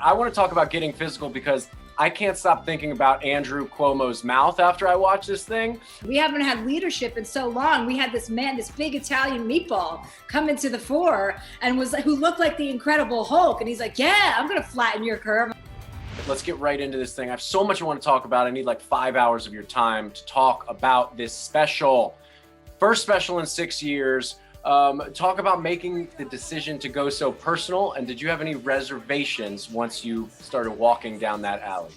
I want to talk about getting physical because I can't stop thinking about Andrew Cuomo's mouth after I watch this thing. We haven't had leadership in so long. We had this man, this big Italian meatball, come into the fore and who looked like the Incredible Hulk. And he's like, yeah, I'm going to flatten your curve. Let's get right into this thing. I have so much I want to talk about. I need like 5 hours of your time to talk about this special. First special in 6 years. Talk about making the decision to go so personal. And did you have any reservations once you started walking down that alley?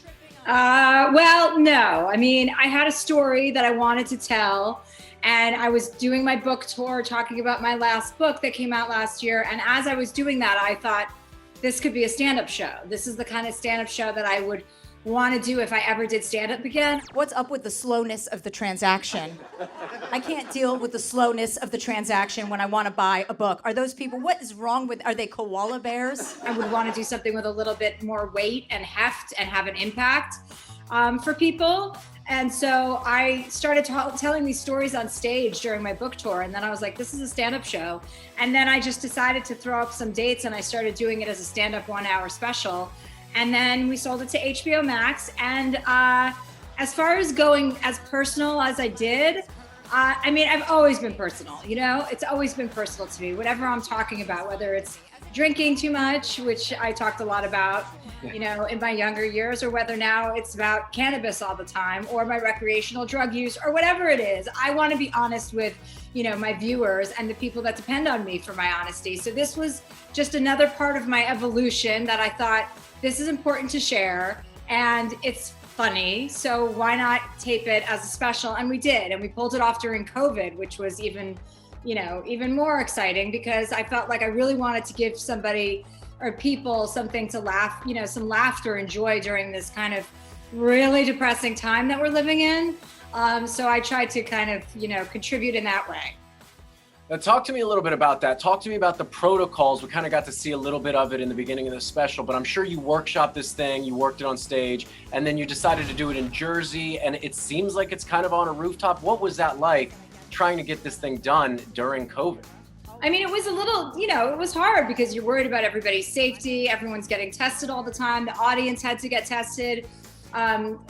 Well, no. I mean, I had a story that I wanted to tell, and I was doing my book tour talking about my last book that came out last year. And as I was doing that, I thought this could be a stand-up show. This is the kind of stand-up show that I would want to do if I ever did stand-up again. What's up with the slowness of the transaction? I can't deal with the slowness of the transaction when I want to buy a book. Are those people, what is wrong with, are they koala bears? I would want to do something with a little bit more weight and heft and have an impact for people. And so I started telling these stories on stage during my book tour. And then I was like, this is a stand-up show. And then I just decided to throw up some dates, and I started doing it as a stand-up 1 hour special. And then we sold it to HBO Max. And as far as going as personal as I did, I mean, I've always been personal, you know? It's always been personal to me. Whatever I'm talking about, whether it's drinking too much, which I talked a lot about, you know, in my younger years, or whether now it's about cannabis all the time, or my recreational drug use, or whatever it is. I want to be honest with, you know, my viewers and the people that depend on me for my honesty. So this was just another part of my evolution that I thought, this is important to share, and it's funny, so why not tape it as a special? And we did, and we pulled it off during COVID, which was even more exciting, because I felt like I really wanted to give somebody or people something to laugh, you know, some laughter and joy during this kind of really depressing time that we're living in. So I tried to kind of, you know, contribute in that way. Now, talk to me a little bit about that. Talk to me about the protocols. We kind of got to see a little bit of it in the beginning of the special, but I'm sure you workshopped this thing, you worked it on stage, and then you decided to do it in Jersey, and it seems like it's kind of on a rooftop. What was that like, trying to get this thing done during COVID? I mean, it was a little, you know, it was hard because you're worried about everybody's safety. Everyone's getting tested all the time. The audience had to get tested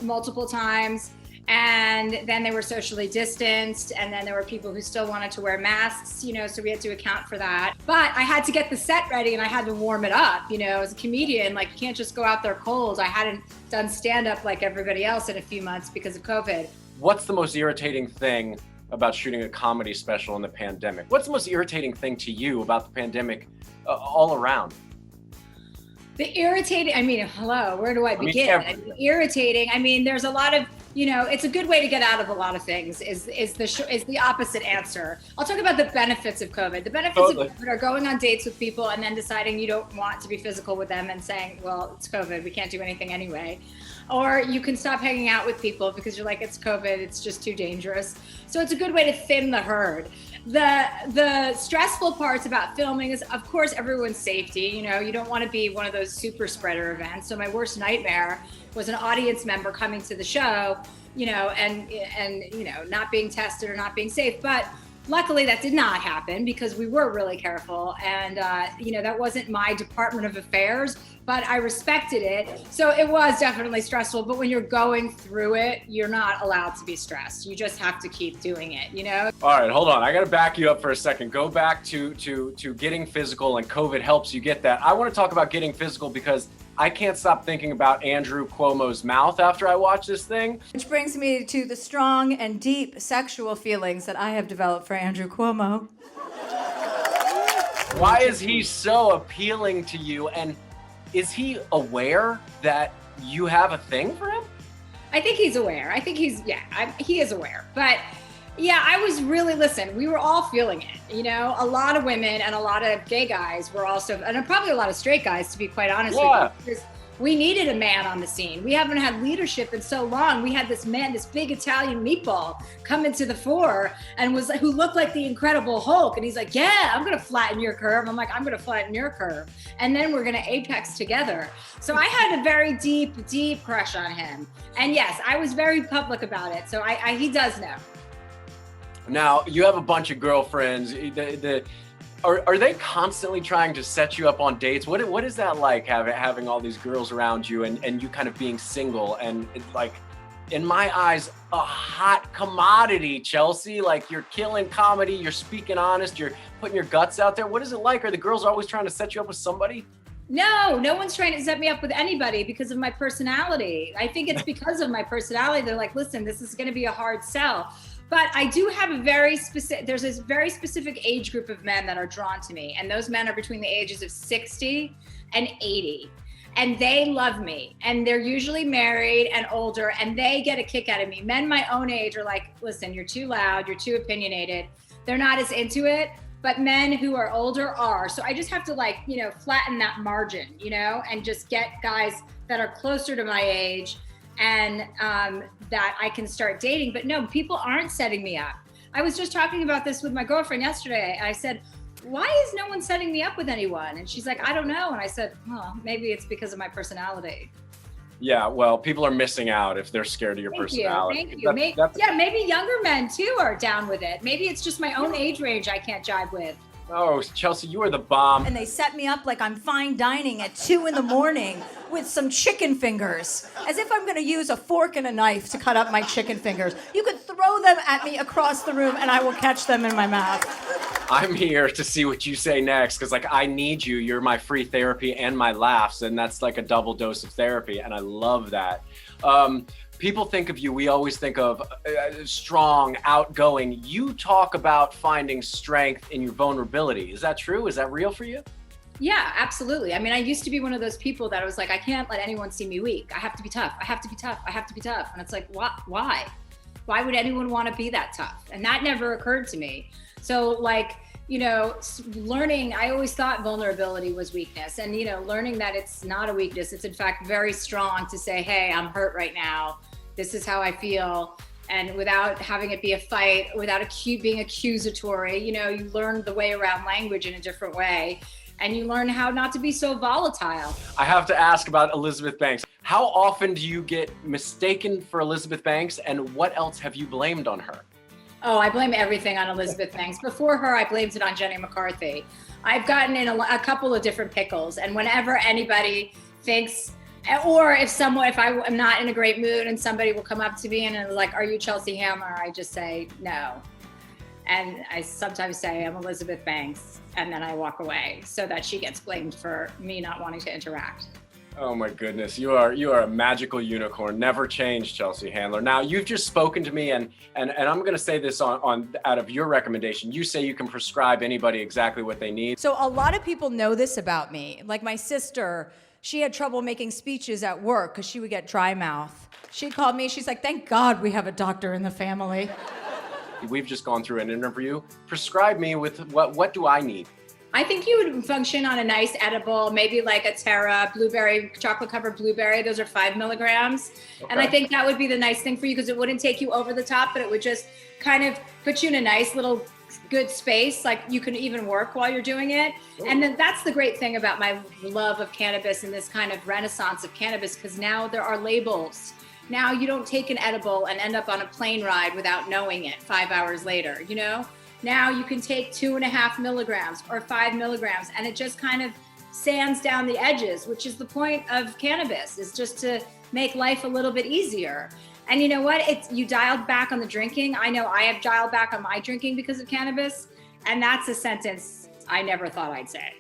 multiple times. And then they were socially distanced, and then there were people who still wanted to wear masks, you know, so we had to account for that. But I had to get the set ready, and I had to warm it up, you know, as a comedian. Like, you can't just go out there cold. I hadn't done stand-up like everybody else in a few months because of COVID. What's the most irritating thing about shooting a comedy special in the pandemic? What's the most irritating thing to you about the pandemic all around? The irritating, I mean, hello, where do I begin? Irritating, I mean, there's a lot of, you know, it's a good way to get out of a lot of things is the opposite answer. I'll talk about the benefits of COVID. The benefits of COVID are going on dates with people and then deciding you don't want to be physical with them and saying, well, it's COVID, we can't do anything anyway. Or you can stop hanging out with people because you're like, it's COVID, it's just too dangerous. So it's a good way to thin the herd. The stressful parts about filming is, of course, everyone's safety. You know, you don't want to be one of those super spreader events. So my worst nightmare was an audience member coming to the show, you know, and you know, not being tested or not being safe. But luckily that did not happen because we were really careful, and you know, that wasn't my Department of Affairs, but I respected it. So it was definitely stressful, but when you're going through it, you're not allowed to be stressed. You just have to keep doing it, you know? All right, hold on. I got to back you up for a second. Go back to getting physical, and COVID helps you get that. I want to talk about getting physical because I can't stop thinking about Andrew Cuomo's mouth after I watch this thing. Which brings me to the strong and deep sexual feelings that I have developed for Andrew Cuomo. Why is he so appealing to you, and is he aware that you have a thing for him? I think he's aware. I think he is aware. But yeah, I was really, listen, we were all feeling it. You know, a lot of women and a lot of gay guys were also, and probably a lot of straight guys, to be quite honest with you, because we needed a man on the scene. We haven't had leadership in so long. We had this man, this big Italian meatball, come into the fore and who looked like the Incredible Hulk. And he's like, yeah, I'm gonna flatten your curve. I'm like, I'm gonna flatten your curve. And then we're gonna apex together. So I had a very deep, deep crush on him. And yes, I was very public about it. So he does know. Now, you have a bunch of girlfriends. Are they constantly trying to set you up on dates? What is that like, having all these girls around you and you kind of being single? And it's like, in my eyes, a hot commodity, Chelsea. Like, you're killing comedy, you're speaking honest, you're putting your guts out there. What is it like? Are the girls always trying to set you up with somebody? No, no one's trying to set me up with anybody because of my personality. I think it's because of my personality. They're like, listen, this is going to be a hard sell. But I do have there's this very specific age group of men that are drawn to me. And those men are between the ages of 60 and 80. And they love me. And they're usually married and older, and they get a kick out of me. Men my own age are like, listen, you're too loud, you're too opinionated. They're not as into it, but men who are older are. So I just have to, like, flatten that margin, and just get guys that are closer to my age and that I can start dating. But no, people aren't setting me up. I was just talking about this with my girlfriend yesterday. I said, why is no one setting me up with anyone? And she's like, I don't know. And I said, well, maybe it's because of my personality. Yeah, well, people are missing out if they're scared of your personality. Thank you. Maybe younger men too are down with it. Maybe it's just my own age range I can't jive with. Oh, Chelsea, you are the bomb. And they set me up like I'm fine dining at 2 a.m. with some chicken fingers, as if I'm gonna use a fork and a knife to cut up my chicken fingers. You could throw them at me across the room and I will catch them in my mouth. I'm here to see what you say next, because I need you. You're my free therapy and my laughs, and that's like a double dose of therapy, and I love that. People think of you, we always think of strong, outgoing. You talk about finding strength in your vulnerability. Is that true? Is that real for you? Yeah, absolutely. I mean, I used to be one of those people that was like, I can't let anyone see me weak. I have to be tough. I have to be tough. I have to be tough. And it's like, why? Why would anyone want to be that tough? And that never occurred to me. So learning, I always thought vulnerability was weakness, and, learning that it's not a weakness. It's in fact very strong to say, hey, I'm hurt right now. This is how I feel. And without having it be a fight, without being accusatory, you learn the way around language in a different way. And you learn how not to be so volatile. I have to ask about Elizabeth Banks. How often do you get mistaken for Elizabeth Banks, and what else have you blamed on her? Oh, I blame everything on Elizabeth Banks. Before her, I blamed it on Jenny McCarthy. I've gotten in a couple of different pickles, and whenever anybody thinks, or if I am not in a great mood and somebody will come up to me and is like, are you Chelsea Handler? I just say no. And I sometimes say I'm Elizabeth Banks, and then I walk away so that she gets blamed for me not wanting to interact. Oh my goodness, you are a magical unicorn. Never change, Chelsea Handler. Now, you've just spoken to me, and I'm going to say this on out of your recommendation. You say you can prescribe anybody exactly what they need. So a lot of people know this about me. Like my sister, she had trouble making speeches at work because she would get dry mouth. She called me, she's like, thank God we have a doctor in the family. We've just gone through an interview. Prescribe me with what do I need? I think you would function on a nice edible, maybe like a Terra blueberry, chocolate covered blueberry. Those are 5 milligrams. Okay. And I think that would be the nice thing for you, because it wouldn't take you over the top, but it would just kind of put you in a nice little good space. Like you can even work while you're doing it. Ooh. And then that's the great thing about my love of cannabis and this kind of renaissance of cannabis, because now there are labels. Now you don't take an edible and end up on a plane ride without knowing it 5 hours later, Now you can take 2.5 milligrams or 5 milligrams, and it just kind of sands down the edges, which is the point of cannabis, is just to make life a little bit easier. And you know what? You dialed back on the drinking. I know I have dialed back on my drinking because of cannabis, and that's a sentence I never thought I'd say.